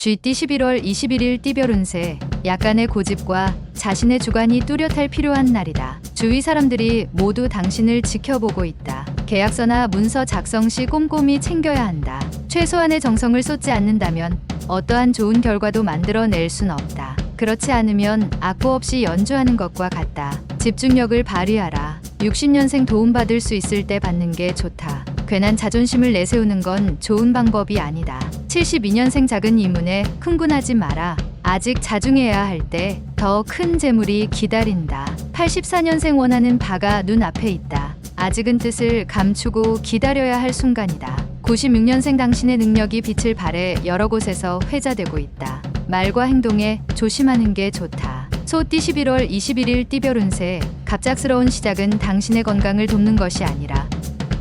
쥐띠 11월 21일 띠별 운세. 약간의 고집과 자신의 주관이 뚜렷할 필요한 날이다. 주위 사람들이 모두 당신을 지켜보고 있다. 계약서나 문서 작성 시 꼼꼼히 챙겨야 한다. 최소한의 정성을 쏟지 않는다면 어떠한 좋은 결과도 만들어낼 순 없다. 그렇지 않으면 악보 없이 연주하는 것과 같다. 집중력을 발휘하라. 60년생 도움받을 수 있을 때 받는 게 좋다. 괜한 자존심을 내세우는 건 좋은 방법이 아니다. 72년생 작은 이문에 흥분하지 마라. 아직 자중해야 할 때 더 큰 재물이 기다린다. 84년생 원하는 바가 눈앞에 있다. 아직은 뜻을 감추고 기다려야 할 순간이다. 96년생 당신의 능력이 빛을 발해 여러 곳에서 회자되고 있다. 말과 행동에 조심하는 게 좋다. 소띠 11월 21일 띠별 운세. 갑작스러운 시작은 당신의 건강을 돕는 것이 아니라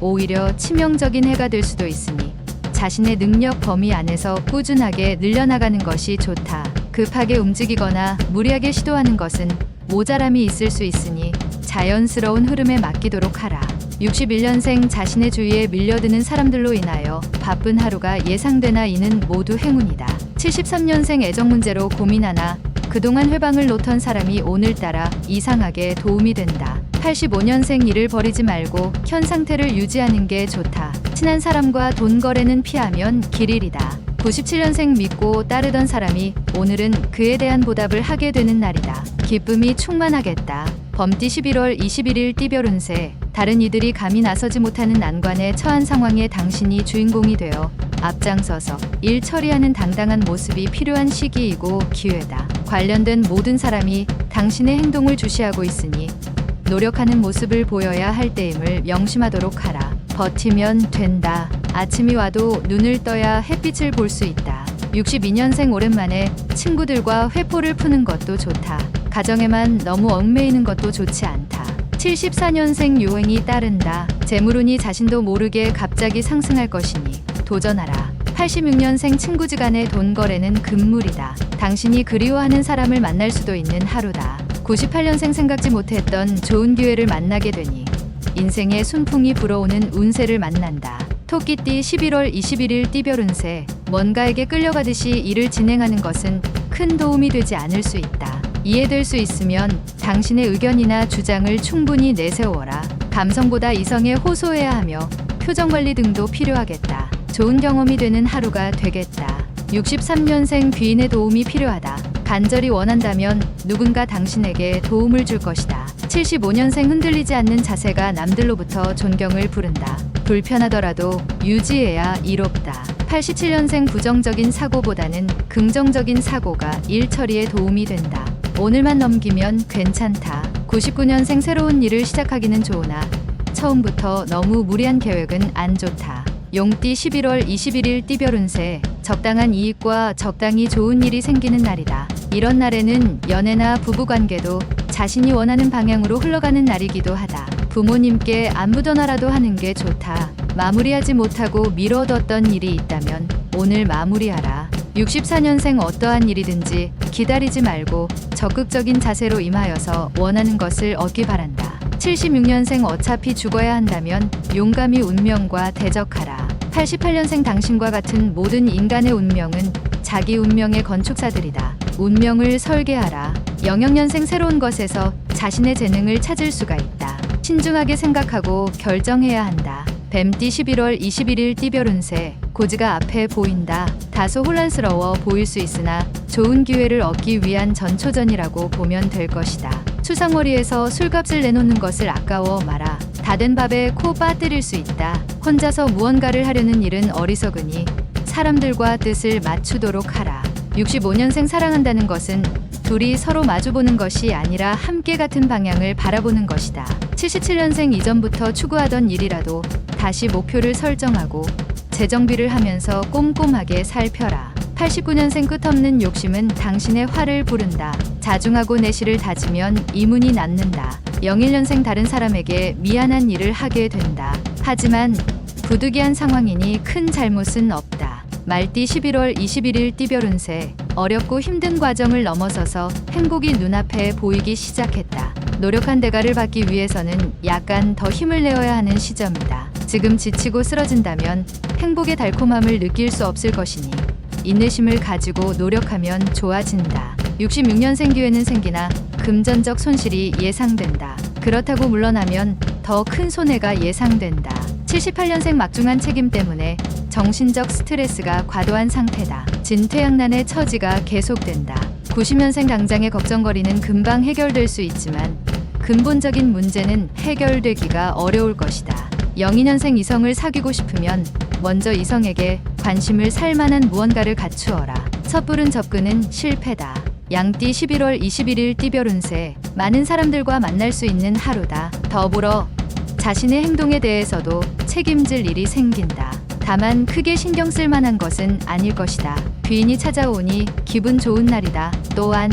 오히려 치명적인 해가 될 수도 있으니 자신의 능력 범위 안에서 꾸준하게 늘려나가는 것이 좋다. 급하게 움직이거나 무리하게 시도하는 것은 모자람이 있을 수 있으니 자연스러운 흐름에 맡기도록 하라. 61년생 자신의 주위에 밀려드는 사람들로 인하여 바쁜 하루가 예상되나 이는 모두 행운이다. 73년생 애정 문제로 고민하나 그동안 회방을 놓던 사람이 오늘따라 이상하게 도움이 된다. 85년생 일을 버리지 말고 현 상태를 유지하는 게 좋다. 친한 사람과 돈 거래는 피하면 길 잃이다. 97년생 믿고 따르던 사람이 오늘은 그에 대한 보답을 하게 되는 날이다. 기쁨이 충만하겠다. 범띠 11월 21일 띠별 운세. 다른 이들이 감히 나서지 못하는 난관에 처한 상황에 당신이 주인공이 되어 앞장서서 일 처리하는 당당한 모습이 필요한 시기이고 기회다. 관련된 모든 사람이 당신의 행동을 주시하고 있으니 노력하는 모습을 보여야 할 때임을 명심하도록 하라. 버티면 된다. 아침이 와도 눈을 떠야 햇빛을 볼 수 있다. 62년생 오랜만에 친구들과 회포를 푸는 것도 좋다. 가정에만 너무 얽매이는 것도 좋지 않다. 74년생 요행이 따른다. 재물운이 자신도 모르게 갑자기 상승할 것이니 도전하라. 86년생 친구지간의 돈 거래는 금물이다. 당신이 그리워하는 사람을 만날 수도 있는 하루다. 98년생 생각지 못했던 좋은 기회를 만나게 되니 인생의 순풍이 불어오는 운세를 만난다. 토끼띠 11월 21일 띠별 운세. 뭔가에게 끌려가듯이 일을 진행하는 것은 큰 도움이 되지 않을 수 있다. 이해될 수 있으면 당신의 의견이나 주장을 충분히 내세워라. 감성보다 이성에 호소해야 하며 표정 관리 등도 필요하겠다. 좋은 경험이 되는 하루가 되겠다. 63년생 귀인의 도움이 필요하다. 간절히 원한다면 누군가 당신에게 도움을 줄 것이다. 75년생 흔들리지 않는 자세가 남들로부터 존경을 부른다. 불편하더라도 유지해야 이롭다. 87년생 부정적인 사고보다는 긍정적인 사고가 일 처리에 도움이 된다. 오늘만 넘기면 괜찮다. 99년생 새로운 일을 시작하기는 좋으나 처음부터 너무 무리한 계획은 안 좋다. 용띠 11월 21일 띠별 운세. 적당한 이익과 적당히 좋은 일이 생기는 날이다. 이런 날에는 연애나 부부관계도 자신이 원하는 방향으로 흘러가는 날이기도 하다. 부모님께 안부 전화라도 하는 게 좋다. 마무리하지 못하고 미뤄뒀던 일이 있다면 오늘 마무리하라. 64년생 어떠한 일이든지 기다리지 말고 적극적인 자세로 임하여서 원하는 것을 얻기 바란다. 76년생 어차피 죽어야 한다면 용감히 운명과 대적하라. 88년생 당신과 같은 모든 인간의 운명은 자기 운명의 건축사들이다. 운명을 설계하라. 00년생 새로운 것에서 자신의 재능을 찾을 수가 있다. 신중하게 생각하고 결정해야 한다. 뱀띠 11월 21일 띠별 운세. 고지가 앞에 보인다. 다소 혼란스러워 보일 수 있으나 좋은 기회를 얻기 위한 전초전이라고 보면 될 것이다. 추상머리에서 술값을 내놓는 것을 아까워 마라. 다 된 밥에 코 빠뜨릴 수 있다. 혼자서 무언가를 하려는 일은 어리석으니 사람들과 뜻을 맞추도록 하라. 65년생 사랑한다는 것은 둘이 서로 마주보는 것이 아니라 함께 같은 방향을 바라보는 것이다. 77년생 이전부터 추구하던 일이라도 다시 목표를 설정하고 재정비를 하면서 꼼꼼하게 살펴라. 89년생 끝없는 욕심은 당신의 화를 부른다. 자중하고 내실을 다지면 이문이 낫는다. 01년생 다른 사람에게 미안한 일을 하게 된다. 하지만 부득이한 상황이니 큰 잘못은 없다. 말띠 11월 21일 띠별 운세. 어렵고 힘든 과정을 넘어서서 행복이 눈앞에 보이기 시작했다. 노력한 대가를 받기 위해서는 약간 더 힘을 내어야 하는 시점이다. 지금 지치고 쓰러진다면 행복의 달콤함을 느낄 수 없을 것이니 인내심을 가지고 노력하면 좋아진다. 66년생 기회는 생기나 금전적 손실이 예상된다. 그렇다고 물러나면 더 큰 손해가 예상된다. 78년생 막중한 책임 때문에 정신적 스트레스가 과도한 상태다. 진퇴양난의 처지가 계속된다. 90년생 당장의 걱정거리는 금방 해결될 수 있지만 근본적인 문제는 해결되기가 어려울 것이다. 02년생 이성을 사귀고 싶으면 먼저 이성에게 관심을 살 만한 무언가를 갖추어라. 섣부른 접근은 실패다. 양띠 11월 21일 띠별 운세. 많은 사람들과 만날 수 있는 하루다. 더불어 자신의 행동에 대해서도 책임질 일이 생긴다. 다만 크게 신경 쓸 만한 것은 아닐 것이다. 귀인이 찾아오니 기분 좋은 날이다. 또한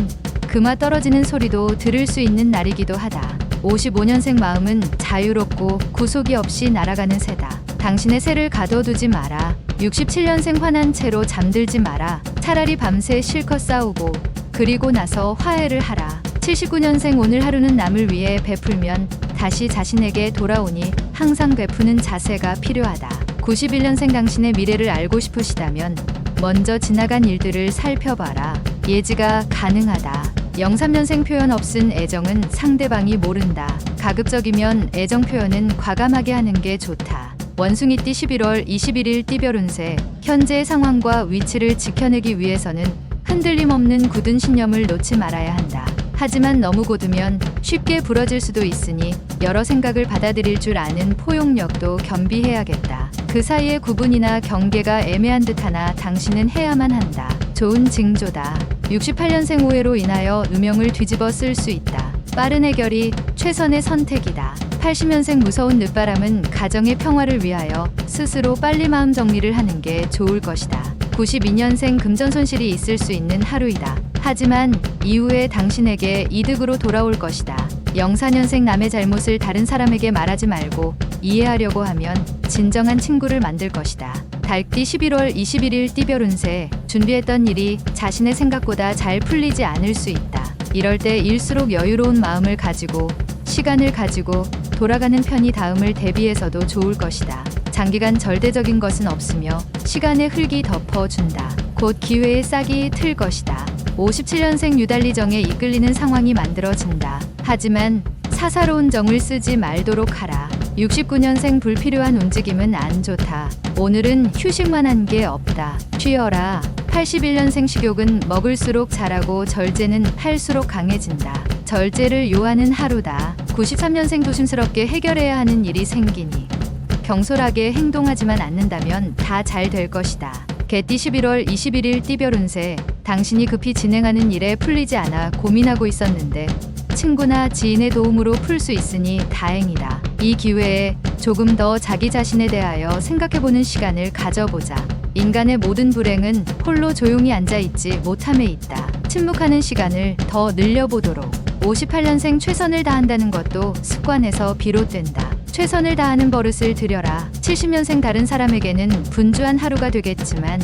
금화 떨어지는 소리도 들을 수 있는 날이기도 하다. 55년생 마음은 자유롭고 구속이 없이 날아가는 새다. 당신의 새를 가둬두지 마라. 67년생 화난 채로 잠들지 마라. 차라리 밤새 실컷 싸우고 그리고 나서 화해를 하라. 79년생 오늘 하루는 남을 위해 베풀면 다시 자신에게 돌아오니 항상 베푸는 자세가 필요하다. 91년생 당신의 미래를 알고 싶으시다면 먼저 지나간 일들을 살펴봐라. 예지가 가능하다. 03년생 표현 없은 애정은 상대방이 모른다. 가급적이면 애정 표현은 과감하게 하는 게 좋다. 원숭이띠 11월 21일 띠별 운세. 현재의 상황과 위치를 지켜내기 위해서는 흔들림 없는 굳은 신념을 놓지 말아야 한다. 하지만 너무 곧으면 쉽게 부러질 수도 있으니 여러 생각을 받아들일 줄 아는 포용력도 겸비해야겠다. 그 사이의 구분이나 경계가 애매한 듯하나 당신은 해야만 한다. 좋은 징조다. 68년생 오해로 인하여 누명을 뒤집어 쓸 수 있다. 빠른 해결이 최선의 선택이다. 80년생 무서운 늦바람은 가정의 평화를 위하여 스스로 빨리 마음 정리를 하는 게 좋을 것이다. 92년생 금전 손실이 있을 수 있는 하루이다. 하지만 이후에 당신에게 이득으로 돌아올 것이다. 04년생 남의 잘못을 다른 사람에게 말하지 말고 이해하려고 하면 진정한 친구를 만들 것이다. 달띠 11월 21일 띠별 운세. 준비했던 일이 자신의 생각보다 잘 풀리지 않을 수 있다. 이럴 때 일수록 여유로운 마음을 가지고 시간을 가지고 돌아가는 편이 다음을 대비해서도 좋을 것이다. 장기간 절대적인 것은 없으며 시간의 흙이 덮어준다. 곧 기회의 싹이 틀 것이다. 57년생 유달리 정에 이끌리는 상황이 만들어진다. 하지만 사사로운 정을 쓰지 말도록 하라. 69년생 불필요한 움직임은 안 좋다. 오늘은 휴식만 한 게 없다. 쉬어라. 81년생 식욕은 먹을수록 자라고 절제는 할수록 강해진다. 절제를 요하는 하루다. 93년생 조심스럽게 해결해야 하는 일이 생기니 경솔하게 행동하지만 않는다면 다 잘 될 것이다. 개띠 11월 21일 띠별 운세. 당신이 급히 진행하는 일에 풀리지 않아 고민하고 있었는데 친구나 지인의 도움으로 풀 수 있으니 다행이다. 이 기회에 조금 더 자기 자신에 대하여 생각해보는 시간을 가져보자. 인간의 모든 불행은 홀로 조용히 앉아있지 못함에 있다. 침묵하는 시간을 더 늘려보도록. 58년생 최선을 다한다는 것도 습관에서 비롯된다. 최선을 다하는 버릇을 들여라. 70년생 다른 사람에게는 분주한 하루가 되겠지만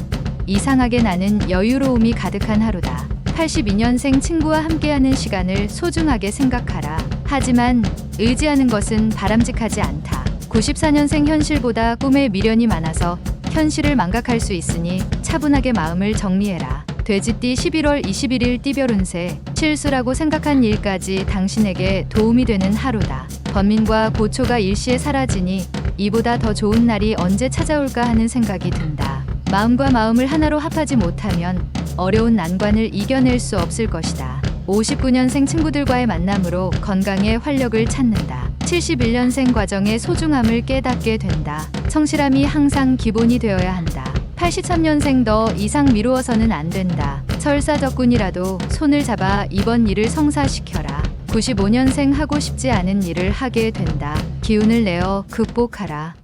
이상하게 나는 여유로움이 가득한 하루다. 82년생 친구와 함께하는 시간을 소중하게 생각하라. 하지만 의지하는 것은 바람직하지 않다. 94년생 현실보다 꿈에 미련이 많아서 현실을 망각할 수 있으니 차분하게 마음을 정리해라. 돼지띠 11월 21일 띠별 운세. 실수라고 생각한 일까지 당신에게 도움이 되는 하루다. 번민과 고초가 일시에 사라지니 이보다 더 좋은 날이 언제 찾아올까 하는 생각이 든다. 마음과 마음을 하나로 합하지 못하면 어려운 난관을 이겨낼 수 없을 것이다. 59년생 친구들과의 만남으로 건강에 활력을 찾는다. 71년생 과정의 소중함을 깨닫게 된다. 성실함이 항상 기본이 되어야 한다. 83년생 더 이상 미루어서는 안 된다. 설사적군이라도 손을 잡아 이번 일을 성사시켜라. 95년생 하고 싶지 않은 일을 하게 된다. 기운을 내어 극복하라.